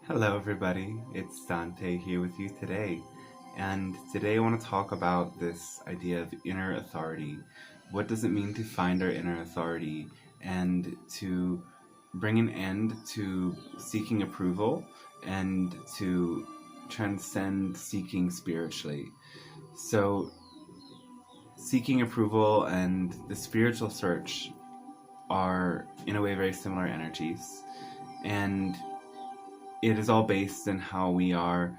Hello everybody, it's Dante here with you today. And today I want to talk about this idea of inner authority. What does it mean to find our inner authority and to bring an end to seeking approval and to transcend seeking spiritually? So, seeking approval and the spiritual search are, in a way, very similar energies. And it is all based in how we are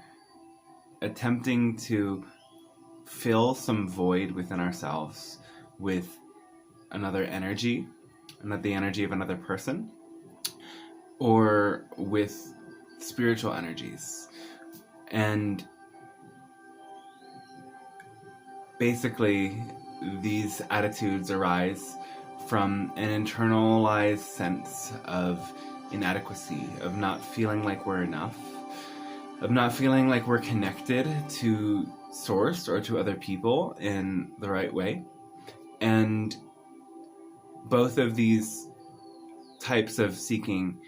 attempting to fill some void within ourselves with another energy, not the energy of another person, or with spiritual energies. And basically, these attitudes arise from an internalized sense of inadequacy, of not feeling like we're enough, of not feeling like we're connected to source or to other people in the right way. And both of these types of seeking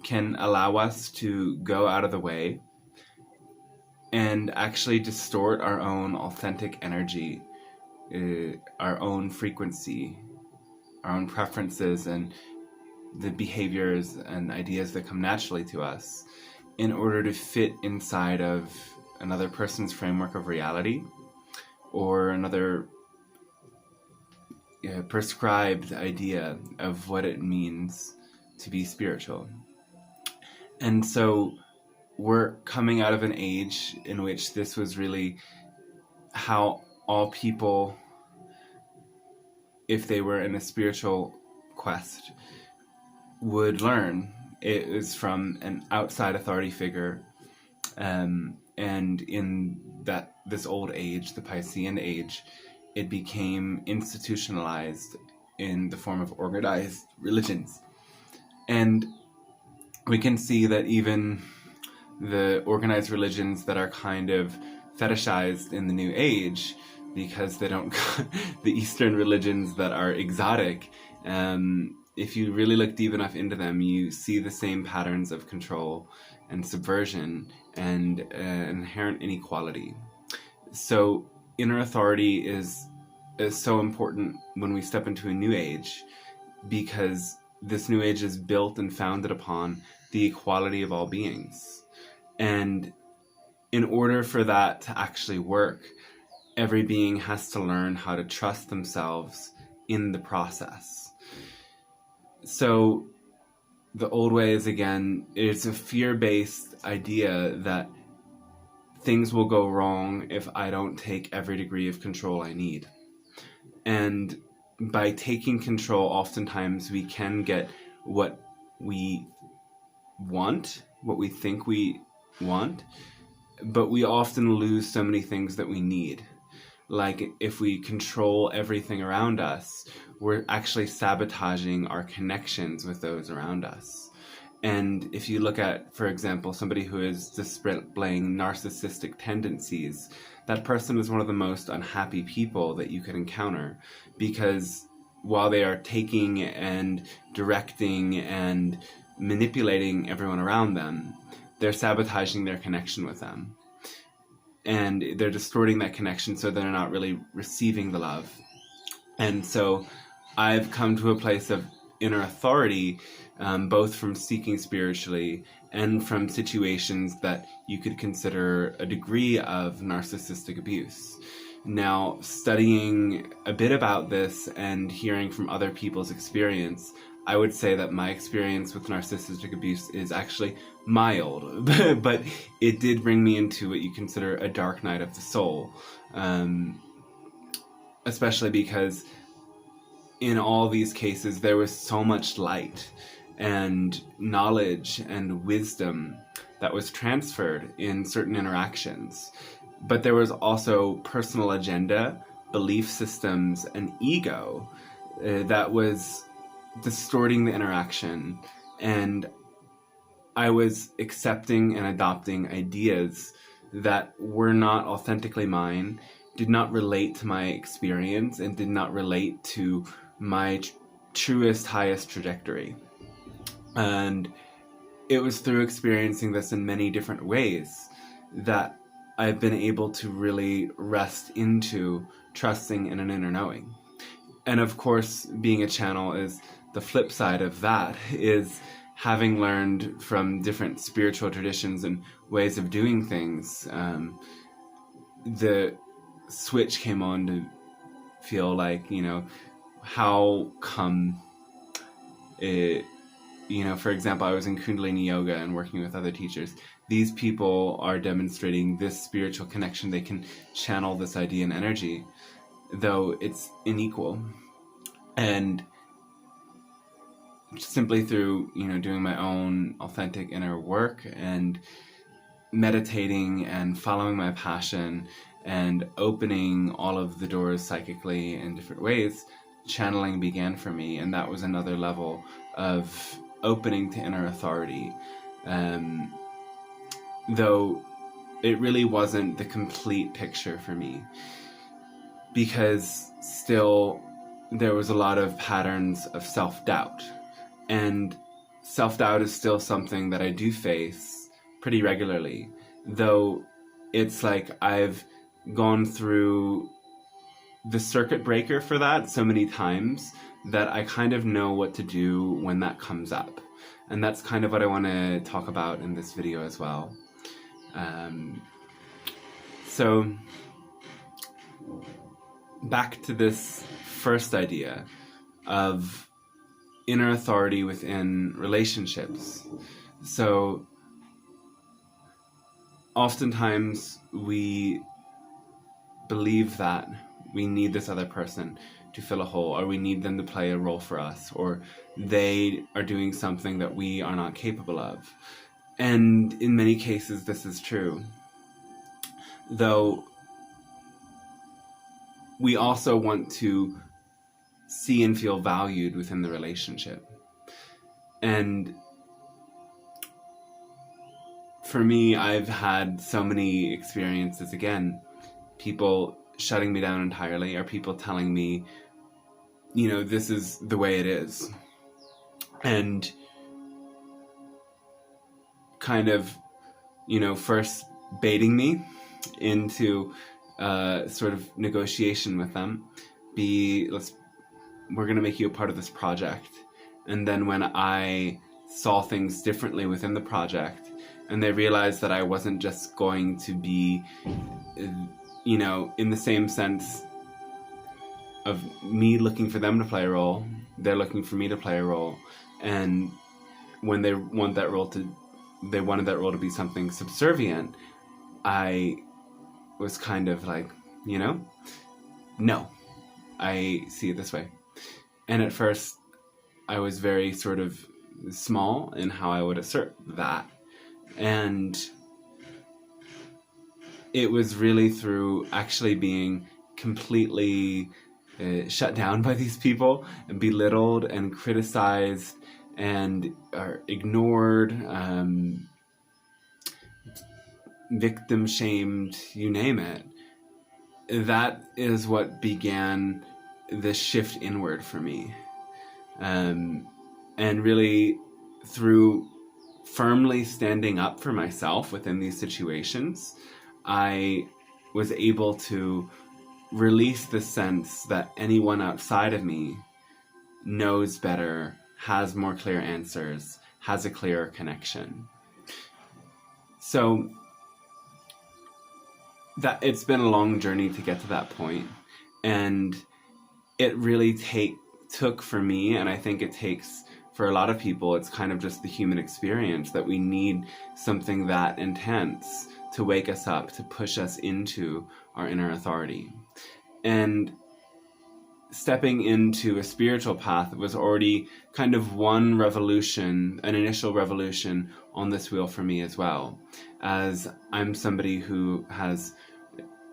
can allow us to go out of the way and actually distort our own authentic energy, our own frequency, our own preferences, and the behaviors and ideas that come naturally to us in order to fit inside of another person's framework of reality or another prescribed idea of what it means to be spiritual. And so we're coming out of an age in which this was really how all people, if they were in a spiritual quest, would learn. It is from an outside authority figure, and in this old age, the Piscean age, it became institutionalized in the form of organized religions. And we can see that even the organized religions that are kind of fetishized in the New Age, because they don't the Eastern religions that are exotic, if you really look deep enough into them, you see the same patterns of control and subversion and inherent inequality. So inner authority is so important when we step into a new age, because this new age is built and founded upon the equality of all beings. And in order for that to actually work, every being has to learn how to trust themselves in the process. So the old way is, again, it's a fear-based idea that things will go wrong if I don't take every degree of control I need. And by taking control, oftentimes we can get what we want, what we think we want, but we often lose so many things that we need. Like, if we control everything around us, we're actually sabotaging our connections with those around us. And if you look at, for example, somebody who is displaying narcissistic tendencies, that person is one of the most unhappy people that you could encounter, because while they are taking and directing and manipulating everyone around them, they're sabotaging their connection with them. And they're distorting that connection, so they're not really receiving the love. And so I've come to a place of inner authority, both from seeking spiritually and from situations that you could consider a degree of narcissistic abuse. Now, studying a bit about this and hearing from other people's experience, I would say that my experience with narcissistic abuse is actually mild, but it did bring me into what you consider a dark night of the soul, especially because in all these cases there was so much light and knowledge and wisdom that was transferred in certain interactions, but there was also personal agenda, belief systems, and ego that was distorting the interaction, and I was accepting and adopting ideas that were not authentically mine, did not relate to my experience, and did not relate to my truest, highest trajectory. And it was through experiencing this in many different ways that I've been able to really rest into trusting in an inner knowing. And of course, being a channel is the flip side of that, is having learned from different spiritual traditions and ways of doing things. The switch came on to feel like, how come it, for example, I was in Kundalini Yoga and working with other teachers. These people are demonstrating this spiritual connection. They can channel this idea and energy, though it's unequal. And simply through, doing my own authentic inner work and meditating and following my passion and opening all of the doors psychically in different ways, channeling began for me. And that was another level of opening to inner authority. Though it really wasn't the complete picture for me, because still there was a lot of patterns of self-doubt. And self-doubt is still something that I do face pretty regularly, though it's like I've gone through the circuit breaker for that so many times that I kind of know what to do when that comes up. And that's kind of what I want to talk about in this video as well. So back to this first idea of inner authority within relationships. So oftentimes we believe that we need this other person to fill a hole, or we need them to play a role for us, or they are doing something that we are not capable of. And in many cases this is true, though we also want to see and feel valued within the relationship. And for me, I've had so many experiences, again, people shutting me down entirely, or people telling me, this is the way it is. And kind of, first baiting me into sort of negotiation with them. We're going to make you a part of this project. And then when I saw things differently within the project, and they realized that I wasn't just going to be, in the same sense of me looking for them to play a role, they're looking for me to play a role. And when they wanted that role to be something subservient, I was kind of like, no, I see it this way. And at first I was very sort of small in how I would assert that. And it was really through actually being completely shut down by these people and belittled and criticized and ignored, victim shamed, you name it. That is what began this shift inward for me. And really through firmly standing up for myself within these situations, I was able to release the sense that anyone outside of me knows better, has more clear answers, has a clearer connection. So that it's been a long journey to get to that point, and it really took for me, and I think it takes for a lot of people, it's kind of just the human experience that we need something that intense to wake us up, to push us into our inner authority. And stepping into a spiritual path was already kind of one revolution, an initial revolution on this wheel for me as well, as I'm somebody who has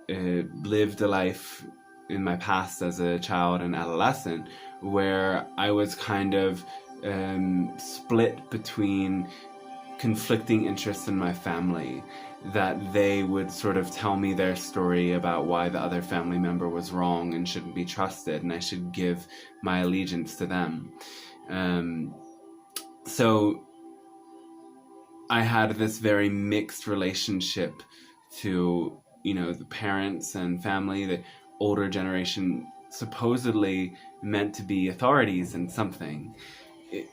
lived a life in my past as a child and adolescent where I was kind of split between conflicting interests in my family, that they would sort of tell me their story about why the other family member was wrong and shouldn't be trusted, and I should give my allegiance to them. So I had this very mixed relationship to, the parents and family. The older generation supposedly meant to be authorities in something,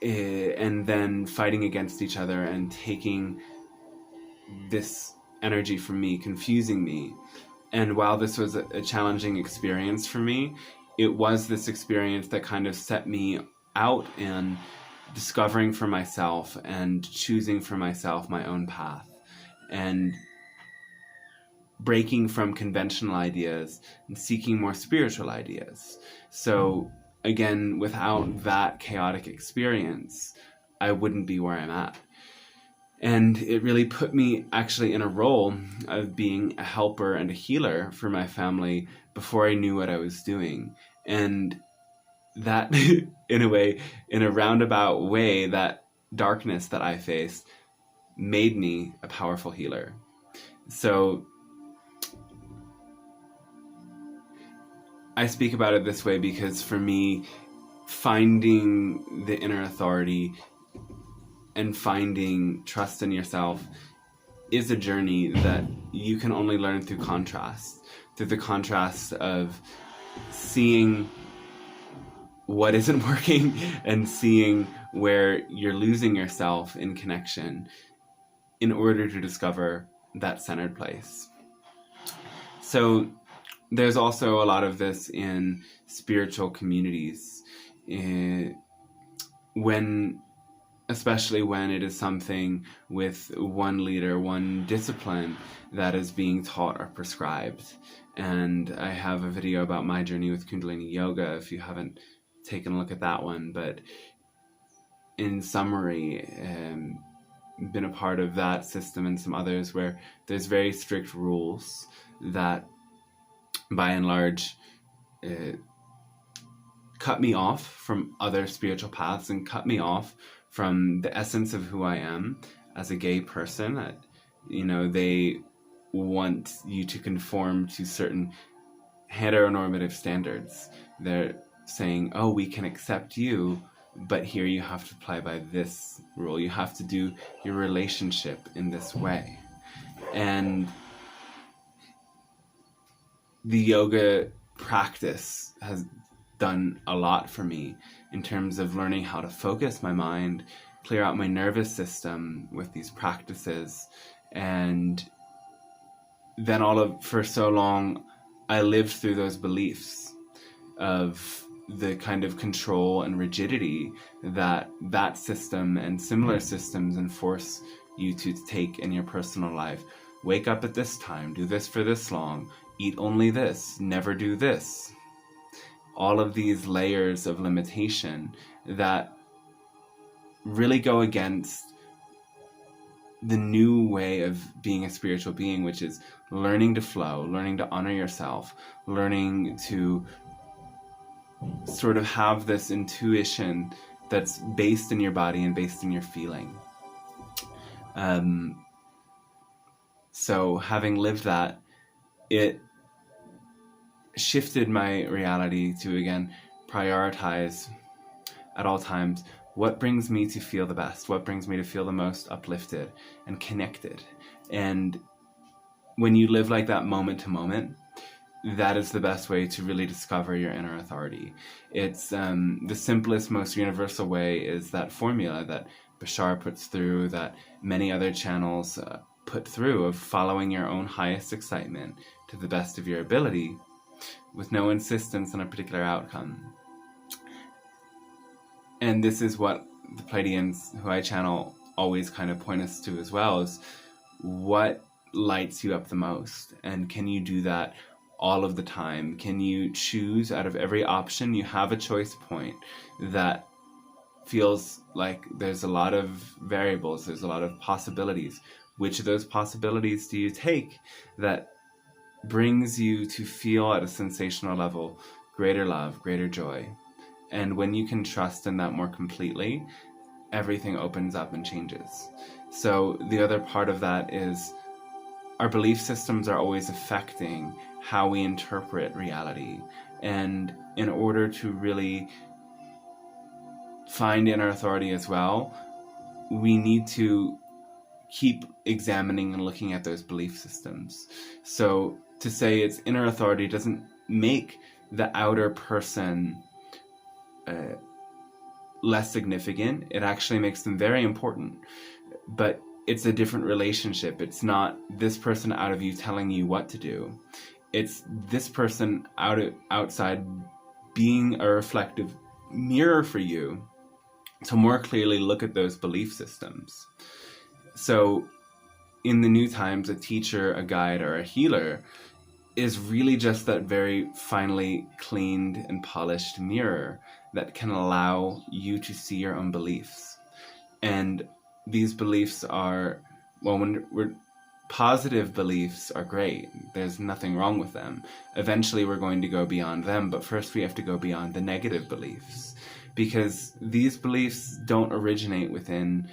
and then fighting against each other and taking this energy from me, confusing me. And while this was a challenging experience for me, it was this experience that kind of set me out in discovering for myself and choosing for myself my own path, and breaking from conventional ideas and seeking more spiritual ideas. So again, without that chaotic experience, I wouldn't be where I'm at. And it really put me actually in a role of being a helper and a healer for my family before I knew what I was doing. And that, in a way, in a roundabout way, that darkness that I faced made me a powerful healer. So I speak about it this way because for me, finding the inner authority and finding trust in yourself is a journey that you can only learn through contrast, through the contrast of seeing what isn't working and seeing where you're losing yourself in connection in order to discover that centered place. So there's also a lot of this in spiritual communities, especially when it is something with one leader, one discipline that is being taught or prescribed. And I have a video about my journey with Kundalini Yoga if you haven't taken a look at that one. But in summary, been a part of that system and some others where there's very strict rules that by and large cut me off from other spiritual paths and cut me off from the essence of who I am as a gay person. They want you to conform to certain heteronormative standards. They're saying, oh, we can accept you, but here you have to apply by this rule. You have to do your relationship in this way. And the yoga practice has done a lot for me in terms of learning how to focus my mind, clear out my nervous system with these practices. And then for so long, I lived through those beliefs of the kind of control and rigidity that system and similar systems enforce you to take in your personal life. Wake up at this time, do this for this long, eat only this, never do this. All of these layers of limitation that really go against the new way of being a spiritual being, which is learning to flow, learning to honor yourself, learning to sort of have this intuition that's based in your body and based in your feeling. So having lived that, it shifted my reality to, again, prioritize at all times what brings me to feel the best, what brings me to feel the most uplifted and connected. And when you live like that moment to moment, that is the best way to really discover your inner authority. It's the simplest, most universal way is that formula that Bashar puts through, that many other channels put through, of following your own highest excitement to the best of your ability with no insistence on a particular outcome. And this is what the Pleiadians who I channel always kind of point us to as well, is what lights you up the most, and can you do that all of the time? Can you choose out of every option? You have a choice point that feels like there's a lot of variables, there's a lot of possibilities. Which of those possibilities do you take that brings you to feel at a sensational level greater love, greater joy? And when you can trust in that more completely, everything opens up and changes. So the other part of that is our belief systems are always affecting how we interpret reality. And in order to really find inner authority as well, we need to keep examining and looking at those belief systems. So to say it's inner authority doesn't make the outer person less significant. It actually makes them very important. But it's a different relationship. It's not this person out of you telling you what to do. It's this person outside being a reflective mirror for you to more clearly look at those belief systems. So in the new times, a teacher, a guide, or a healer is really just that very finely cleaned and polished mirror that can allow you to see your own beliefs. And these beliefs are, well, when we're positive beliefs are great. There's nothing wrong with them. Eventually we're going to go beyond them, but first we have to go beyond the negative beliefs, because these beliefs don't originate within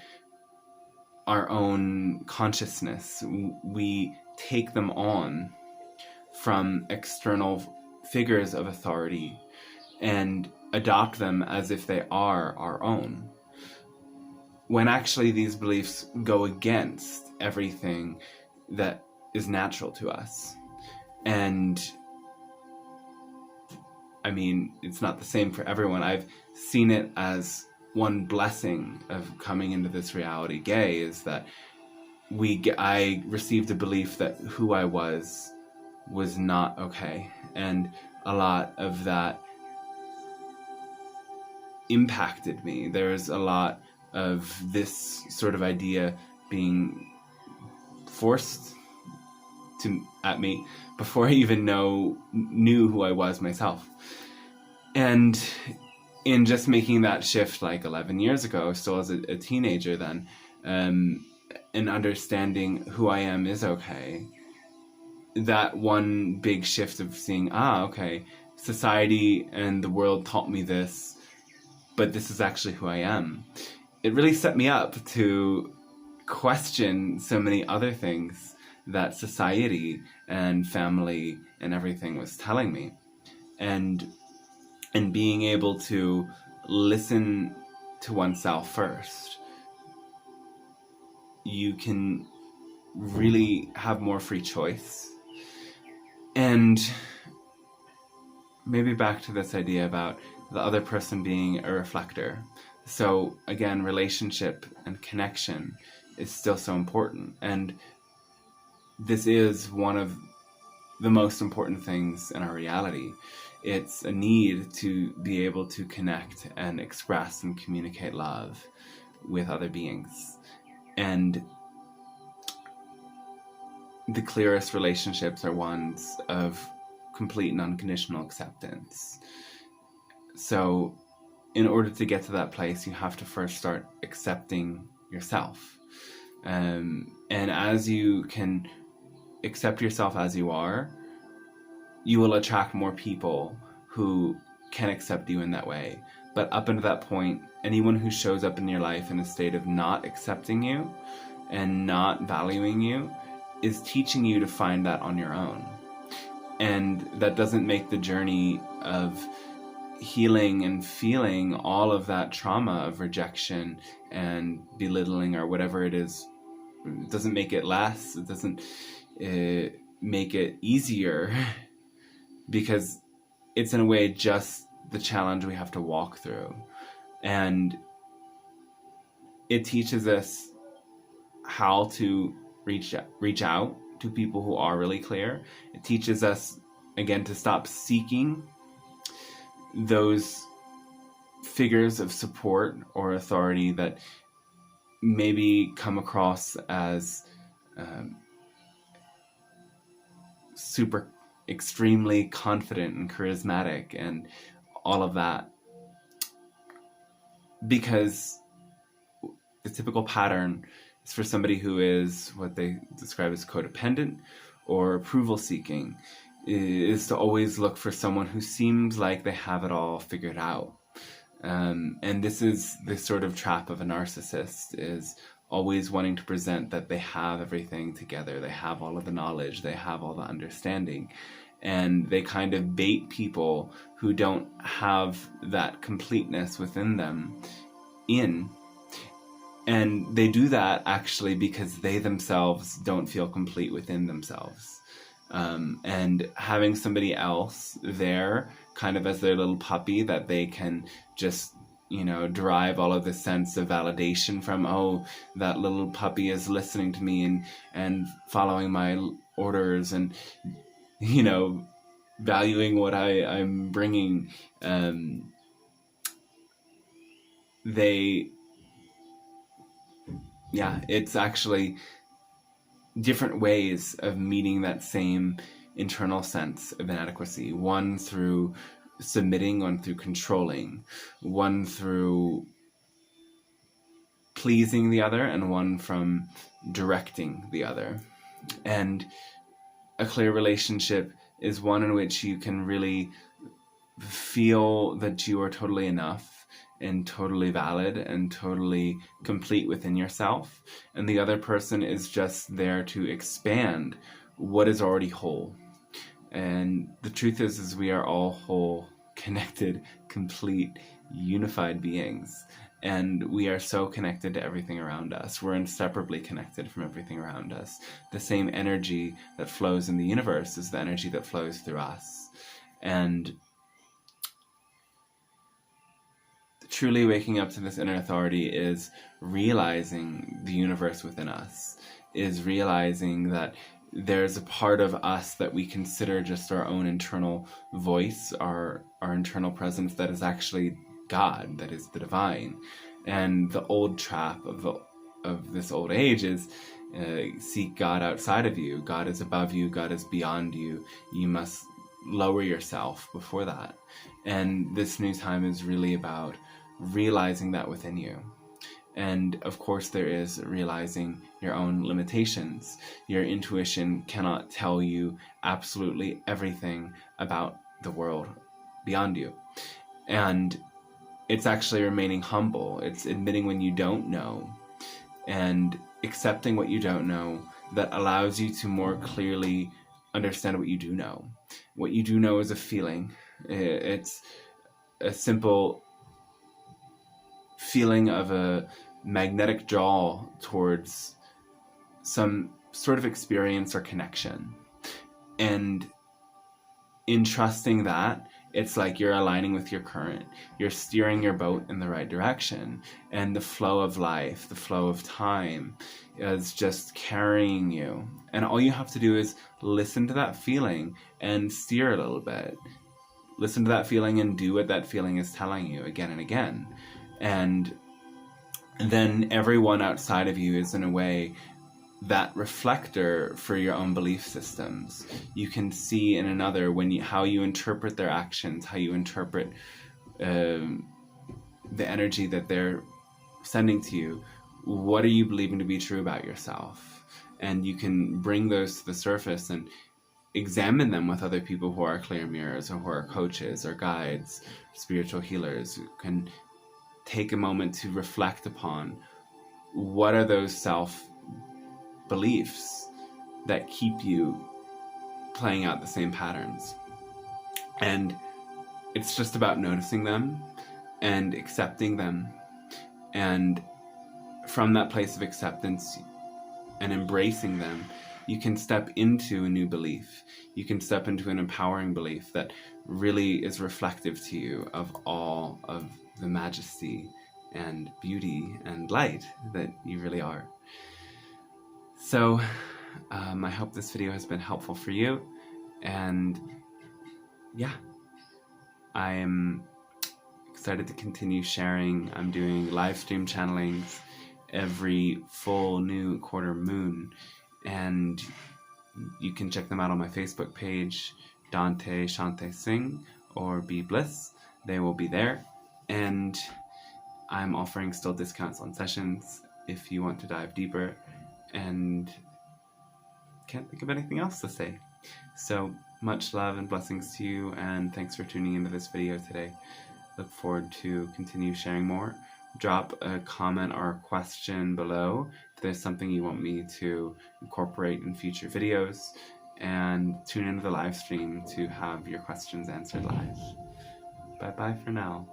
our own consciousness. We take them on from external figures of authority and adopt them as if they are our own, when actually these beliefs go against everything that is natural to us. And I mean, it's not the same for everyone. I've seen it as one blessing of coming into this reality gay, is that I received a belief that who I was not okay. And a lot of that impacted me. There's a lot of this sort of idea being forced at me before I even knew who I was myself. And in just making that shift like 11 years ago, still as a teenager then, and understanding who I am is okay, that one big shift of seeing, okay, society and the world taught me this, but this is actually who I am. It really set me up to question so many other things that society and family and everything was telling me. And being able to listen to oneself first, you can really have more free choice. And maybe back to this idea about the other person being a reflector. So again, relationship and connection is still so important. And this is one of the most important things in our reality. It's a need to be able to connect and express and communicate love with other beings. And the clearest relationships are ones of complete and unconditional acceptance. So in order to get to that place, you have to first start accepting yourself. And as you can accept yourself as you are, you will attract more people who can accept you in that way. But up until that point, anyone who shows up in your life in a state of not accepting you and not valuing you is teaching you to find that on your own. And that doesn't make the journey of healing and feeling all of that trauma of rejection and belittling or whatever it is, it doesn't make it less. It doesn't make it easier, because it's in a way just the challenge we have to walk through. And it teaches us how to reach out to people who are really clear. It teaches us, again, to stop seeking those figures of support or authority that maybe come across as super extremely confident and charismatic and all of that. Because the typical pattern is for somebody who is what they describe as codependent or approval seeking, is to always look for someone who seems like they have it all figured out. And this is the sort of trap of a narcissist, is always wanting to present that they have everything together. They have all of the knowledge. They have all the understanding. And they kind of bait people who don't have that completeness within them in. And they do that actually because they themselves don't feel complete within themselves. And having somebody else there kind of as their little puppy that they can just, derive all of this sense of validation from, oh, that little puppy is listening to me and following my orders and, valuing what I'm bringing. It's actually different ways of meeting that same internal sense of inadequacy. One through submitting, one through controlling, one through pleasing the other, and one from directing the other. And a clear relationship is one in which you can really feel that you are totally enough and totally valid and totally complete within yourself, and the other person is just there to expand what is already whole. And the truth is we are all whole, connected, complete, unified beings, and we are so connected to everything around us. We're inseparably connected from everything around us. The same energy that flows in the universe is the energy that flows through us. And truly waking up to this inner authority is realizing the universe within us, is realizing that there's a part of us that we consider just our own internal voice, our internal presence, that is actually God, that is the divine. And the old trap of this old age is seek God outside of you. God is above you, God is beyond you. You must lower yourself before that. And this new time is really about realizing that within you. And of course there is realizing your own limitations. Your intuition cannot tell you absolutely everything about the world beyond you. And it's actually remaining humble. It's admitting when you don't know and accepting what you don't know that allows you to more clearly understand what you do know. What you do know is a feeling. It's a simple feeling of a magnetic draw towards some sort of experience or connection. And in trusting that, it's like you're aligning with your current. You're steering your boat in the right direction. And the flow of life, the flow of time is just carrying you. And all you have to do is listen to that feeling and steer a little bit. Listen to that feeling and do what that feeling is telling you again and again. And then everyone outside of you is in a way that reflector for your own belief systems. You can see in another how you interpret their actions, how you interpret the energy that they're sending to you. What are you believing to be true about yourself? And you can bring those to the surface and examine them with other people who are clear mirrors or who are coaches or guides, spiritual healers, who can take a moment to reflect upon what are those self-beliefs that keep you playing out the same patterns. And it's just about noticing them and accepting them. And from that place of acceptance and embracing them, you can step into a new belief. You can step into an empowering belief that really is reflective to you of all of the majesty and beauty and light that you really are. So I hope this video has been helpful for you. And yeah, I am excited to continue sharing. I'm doing live stream channelings every full new quarter moon, and you can check them out on my Facebook page, Dante Shante Singh or Be Bliss. They will be there, and I'm offering still discounts on sessions if you want to dive deeper, and can't think of anything else to say. So much love and blessings to you, and thanks for tuning into this video today. Look forward to continue sharing more. Drop a comment or a question below if there's something you want me to incorporate in future videos, and tune into the live stream to have your questions answered live. Bye bye for now.